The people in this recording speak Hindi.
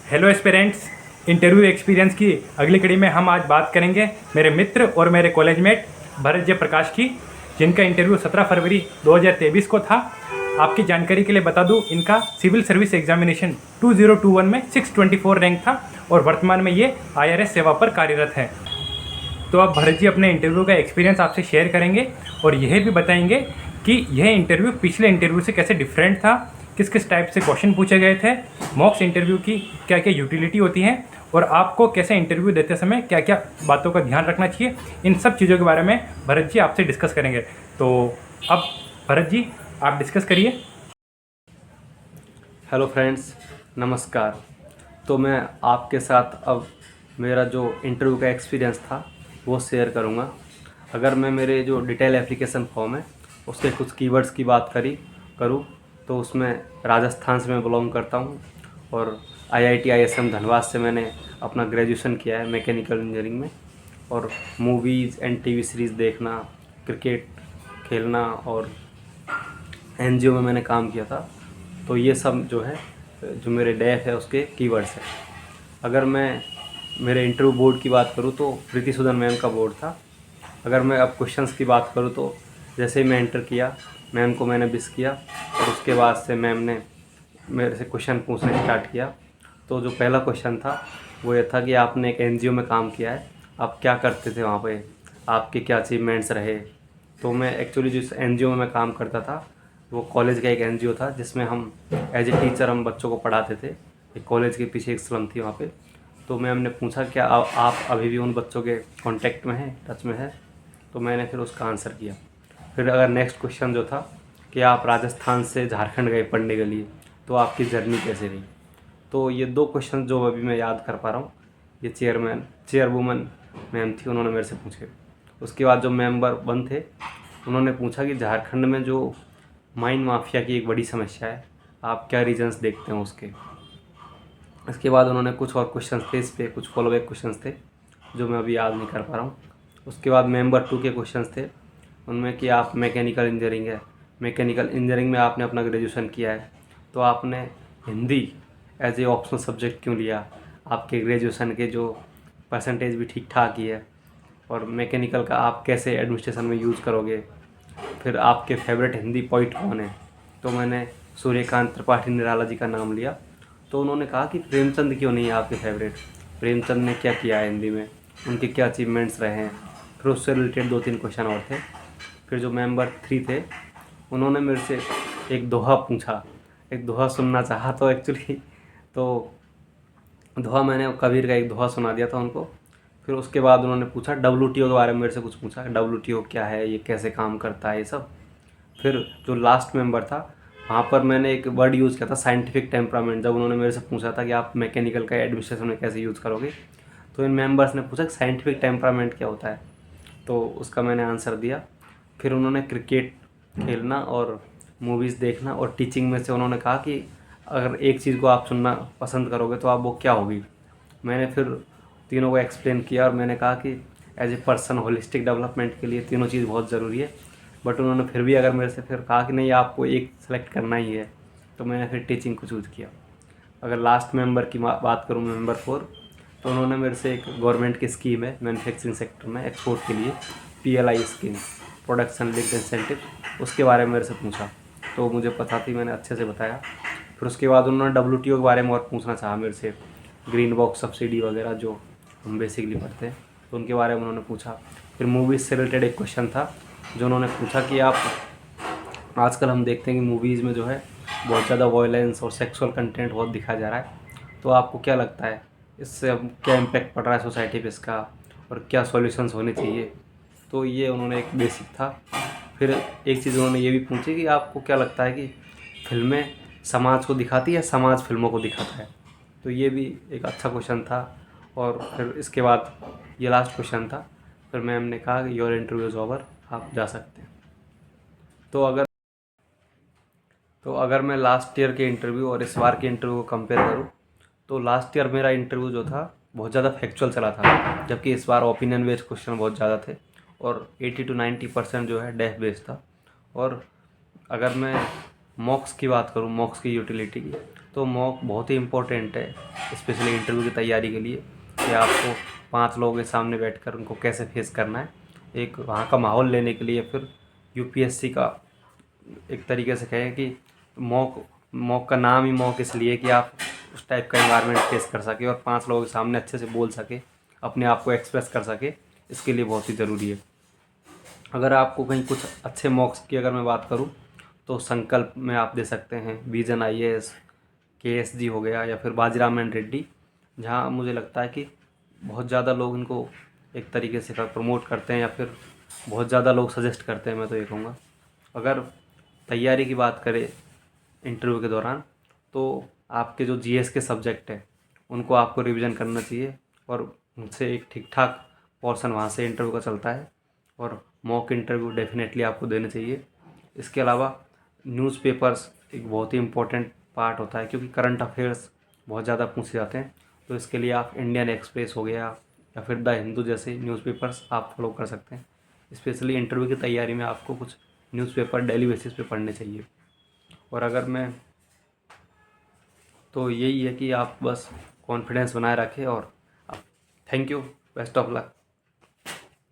Hello aspirants. इंटरव्यू एक्सपीरियंस की अगली कड़ी में हम आज बात करेंगे मेरे मित्र और मेरे कॉलेजमेट भरत जय प्रकाश की, जिनका इंटरव्यू 17 फरवरी 2023 को था। आपकी जानकारी के लिए बता दूं, इनका सिविल सर्विस एग्जामिनेशन 2021 में 624 रैंक था और वर्तमान में ये IRS सेवा पर कार्यरत है। तो अब भरत जी अपने इंटरव्यू का एक्सपीरियंस आपसे शेयर करेंगे और यह भी बताएंगे कि यह इंटरव्यू पिछले इंटरव्यू से कैसे डिफरेंट था, किस किस टाइप से क्वेश्चन पूछे गए थे, मॉक्स इंटरव्यू की क्या क्या यूटिलिटी होती है और आपको कैसे इंटरव्यू देते समय क्या क्या बातों का ध्यान रखना चाहिए। इन सब चीज़ों के बारे में भरत जी आपसे डिस्कस करेंगे। तो अब भरत जी आप डिस्कस करिए। हेलो फ्रेंड्स, नमस्कार। तो मैं आपके साथ अब मेरा जो इंटरव्यू का एक्सपीरियंस था वो शेयर करूँगा। अगर मैं मेरे जो डिटेल एप्लीकेशन फॉर्म है उसके कुछ कीवर्ड्स की बात करूँ तो उसमें राजस्थान से मैं बिलोंग करता हूँ और IIT ISM धनबाद से मैंने अपना ग्रेजुएशन किया है मैकेनिकल इंजीनियरिंग में। और मूवीज़ एंड TV सीरीज़ देखना, क्रिकेट खेलना और NGO में मैंने काम किया था। तो ये सब जो है जो मेरे डेफ है उसके कीवर्ड्स हैं। अगर मैं मेरे इंटरव्यू बोर्ड की बात करूँ तो प्रीति सूदन मैम का बोर्ड था। अगर मैं अब क्वेश्चंस की बात करूँ तो जैसे ही मैं एंटर किया मैम को मैंने विश किया और उसके बाद से मैम ने मेरे से क्वेश्चन पूछना स्टार्ट किया। तो जो पहला क्वेश्चन था वो ये था कि आपने एक NGO में काम किया है, आप क्या करते थे वहाँ पे, आपके क्या अचीवमेंट्स रहे। तो मैं एक्चुअली जिस NGO में मैं काम करता था वो कॉलेज का एक NGO था जिसमें हम एज ए टीचर हम बच्चों को पढ़ाते थे। एक कॉलेज के पीछे एक स्लम थी वहाँ पे। तो मैम ने पूछा क्या आप अभी भी उन बच्चों के कांटेक्ट में हैं, टच में है। तो मैंने फिर उसका आंसर किया। फिर अगर नेक्स्ट क्वेश्चन जो था कि आप राजस्थान से झारखंड गए पढ़ने के लिए, तो आपकी जर्नी कैसे रही। तो ये दो क्वेश्चन जो अभी मैं याद कर पा रहा हूँ, ये चेयरवुमन मैम थी, उन्होंने मेरे से पूछे। उसके बाद जो मेंबर 1 थे उन्होंने पूछा कि झारखंड में जो माइन माफिया की एक बड़ी समस्या है, आप क्या रीजंस देखते हैं उसके। इसके बाद उन्होंने कुछ और क्वेश्चंस थे, इस पे कुछ फॉलोबैक क्वेश्चंस थे जो मैं अभी याद नहीं कर पा रहा हूँ। उसके बाद मेंबर 2 के क्वेश्चंस थे, उनमें कि आप मैकेनिकल इंजीनियरिंग में आपने अपना ग्रेजुएशन किया है, तो आपने Hindi as a optional subject क्यों लिया। आपके ग्रेजुएशन के जो परसेंटेज भी ठीक ठाक ही है और मैकेनिकल का आप कैसे एडमिनिस्ट्रेशन में यूज़ करोगे। फिर आपके फेवरेट हिंदी पोइट कौन है। तो मैंने सूर्यकांत त्रिपाठी निराला जी का नाम लिया। तो उन्होंने कहा कि प्रेमचंद क्यों नहीं है आपके फेवरेट, प्रेमचंद ने क्या किया है हिंदी में, उनके क्या अचीवमेंट्स रहे हैं। फिर उससे रिलेटेड 2-3 क्वेश्चन और थे। फिर जो मेंबर 3 थे उन्होंने मेरे से एक दोहा पूछा, एक दोहा सुनना चाहा। तो एक्चुअली तो दोहा मैंने कबीर का एक दोहा सुना दिया था उनको। फिर उसके बाद उन्होंने पूछा WTO के बारे में, मेरे से कुछ पूछा WTO क्या है, ये कैसे काम करता है, ये सब। फिर जो लास्ट मेंबर था वहाँ पर मैंने एक वर्ड यूज़ किया था साइंटिफिक टेम्परामेंट। जब उन्होंने मेरे से पूछा था कि आप मैकेनिकल का एडमिनिस्ट्रेशन में कैसे यूज़ करोगे, तो इन मेंबर्स ने पूछा कि साइंटिफिक टेम्परामेंट क्या होता है। तो उसका मैंने आंसर दिया। फिर उन्होंने क्रिकेट खेलना और मूवीज़ देखना और टीचिंग में से उन्होंने कहा कि अगर एक चीज़ को आप चुनना पसंद करोगे तो आप वो क्या होगी। मैंने फिर तीनों को एक्सप्लेन किया और मैंने कहा कि as a person holistic development के लिए तीनों चीज़ बहुत ज़रूरी है। बट उन्होंने फिर भी अगर मेरे से फिर कहा कि नहीं आपको एक सेलेक्ट करना ही है, तो मैंने फिर टीचिंग को चूज़ किया। अगर लास्ट मेंबर की बात करूँ, मेंबर 4, तो उन्होंने मेरे से एक गवर्नमेंट की स्कीम है मैन्युफैक्चरिंग सेक्टर में एक्सपोर्ट के लिए, PLI scheme, production linked incentive, उसके बारे में मेरे से पूछा। तो मुझे पता थी, मैंने अच्छे से बताया। फिर उसके बाद उन्होंने WTO के बारे में और पूछना चाहा मेरे से, ग्रीन बॉक्स सब्सिडी वगैरह जो हम बेसिकली पढ़ते हैं, तो उनके बारे में उन्होंने पूछा। फिर मूवीज़ से रिलेटेड एक क्वेश्चन था जो उन्होंने पूछा कि आप आजकल हम देखते हैं कि मूवीज़ में जो है बहुत ज़्यादा वायलेंस और सेक्सुअल कंटेंट बहुत दिखाया जा रहा है, तो आपको क्या लगता है इससे अब क्या इम्पेक्ट पड़ रहा है सोसाइटी पे इसका, और क्या सॉल्यूशंस होने चाहिए। तो ये उन्होंने एक बेसिक था। फिर एक चीज़ उन्होंने ये भी पूछी कि आपको क्या लगता है कि फिल्में समाज को दिखाती है, समाज फिल्मों को दिखाता है। तो ये भी एक अच्छा क्वेश्चन था। और फिर इसके बाद ये लास्ट क्वेश्चन था। फिर मैम ने कहा कि योर इंटरव्यू इज़ ओवर, आप जा सकते हैं। तो अगर मैं लास्ट ईयर के इंटरव्यू और इस बार के इंटरव्यू को कंपेयर करूँ, तो लास्ट ईयर मेरा इंटरव्यू जो था बहुत ज़्यादा फैक्चुअल चला था, जबकि इस बार ओपिनियन बेस्ड क्वेश्चन बहुत ज़्यादा थे और 80 to 90% जो है डेफ बेस्ड था। और अगर मैं मॉक्स की बात करूँ, मॉक्स की यूटिलिटी की, तो मॉक बहुत ही इम्पोर्टेंट है, स्पेशली इंटरव्यू की तैयारी के लिए, कि आपको 5 लोगों के सामने बैठकर उनको कैसे फेस करना है, एक वहाँ का माहौल लेने के लिए। फिर यूपीएससी का एक तरीके से कहें कि मॉक मॉक का नाम ही मॉक इसलिए कि आप उस टाइप का एनवायरनमेंट फेस कर सके और 5 लोगों के सामने अच्छे से बोल सके, अपने आप को एक्सप्रेस कर सके, इसके लिए बहुत ही ज़रूरी है। अगर आपको कहीं कुछ अच्छे मॉक्स की अगर मैं बात करूँ, तो संकल्प में आप दे सकते हैं, विजन आईएएस, केएसजी हो गया, या फिर बाजीराव एंड रेड्डी, जहाँ मुझे लगता है कि बहुत ज़्यादा लोग इनको एक तरीके से प्रमोट करते हैं, या फिर बहुत ज़्यादा लोग सजेस्ट करते हैं, मैं तो ये कहूँगा। अगर तैयारी की बात करें इंटरव्यू के दौरान, तो आपके जो जीएस के सब्जेक्ट हैं उनको आपको रिवीजन करना चाहिए, और उनसे एक ठीक ठाक पोर्शन वहाँ से इंटरव्यू का चलता है, और मॉक इंटरव्यू डेफिनेटली आपको देने चाहिए। इसके अलावा न्यूज़पेपर्स एक बहुत ही इम्पोर्टेंट पार्ट होता है, क्योंकि करंट अफेयर्स बहुत ज़्यादा पूछे जाते हैं, तो इसके लिए आप इंडियन एक्सप्रेस हो गया या फिर द हिंदू जैसे न्यूज़पेपर्स आप फॉलो कर सकते हैं। स्पेशली इंटरव्यू की तैयारी में आपको कुछ न्यूज़पेपर डेली बेसिस पे पढ़ने चाहिए। और अगर मैं तो यही है कि आप बस कॉन्फिडेंस बनाए रखें, और thank you, best of luck.